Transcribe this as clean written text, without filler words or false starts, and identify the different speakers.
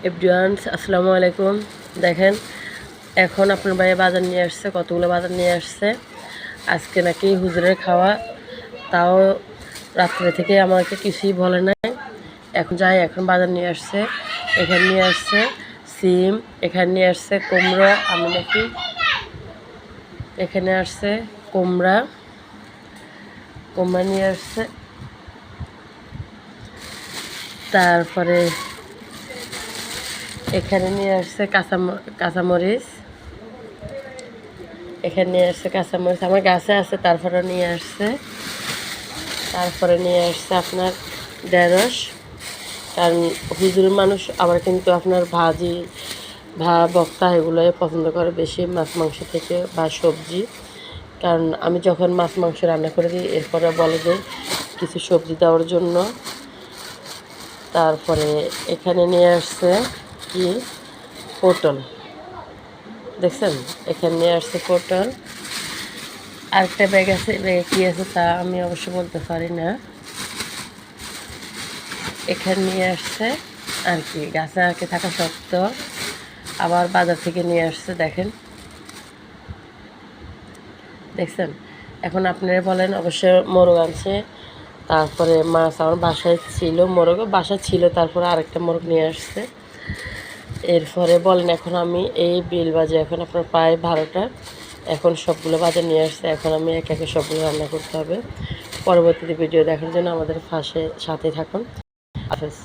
Speaker 1: Everyone আসসালামু আলাইকুম। দেখেন এখন আপনার ভাই বাজার নিয়ে আসছে, কতগুলো বাজার নিয়ে আসছে। আজকে নাকি হুজুরের খাওয়া, তাও রাত্রে থেকে আমাকে কিছুই বলে নাই। এখন এখন বাজার নিয়ে আসছে। এখানে নিয়ে আসছে সিম, এখানে নিয়ে আসছে কুমড়া, আমি নাকি এখানে আসছে কুমড়া নিয়ে আসছে। তারপরে এখানে নিয়ে আসছে কাঁচামরিচ, এখানে নিয়ে আসছে কাঁচামরিচ আমার গাছে আছে, তারপরে নিয়ে আসছে আপনার ঢেঁড়স। কারণ হুজুর মানুষ আবার কিন্তু আপনার ভাজি বক্তা এগুলোই পছন্দ করে বেশি, মাছ মাংস থেকে বা সবজি। কারণ আমি যখন মাছ মাংস রান্না করে দিই এরপরে বলে যে কিছু সবজি দেওয়ার জন্য। তারপরে এখানে নিয়ে আসছে কি পটল, দেখছেন এখানে নিয়ে আসছে পটল। আরেকটা ব্যাগ আছে, ব্যাগে কী আছে তা আমি অবশ্য বলতে পারি না। এখানে নিয়ে আসছে আর কি, গাছে আর কি থাকা সত্ত্বেও আবার বাজার থেকে নিয়ে আসছে। দেখছেন এখন আপনারা বলেন, অবশ্য মোরগ আনছে, তারপরে মাছ আমার বাসায় ছিল, মোরগও বাসায় ছিল, তারপরে আরেকটা মোরগ নিয়ে আসছে। এরপরে বলেন এখন আমি এই বিল বাজে এখন আপনার প্রায় 12টা, এখন সবগুলো বাজার নিয়ে আসছে। এখন আমি একে একে সবগুলো রান্না করতে হবে। পরবর্তীতে ভিডিও দেখার জন্য আমাদের সাথে থাকুন। হাফেজ।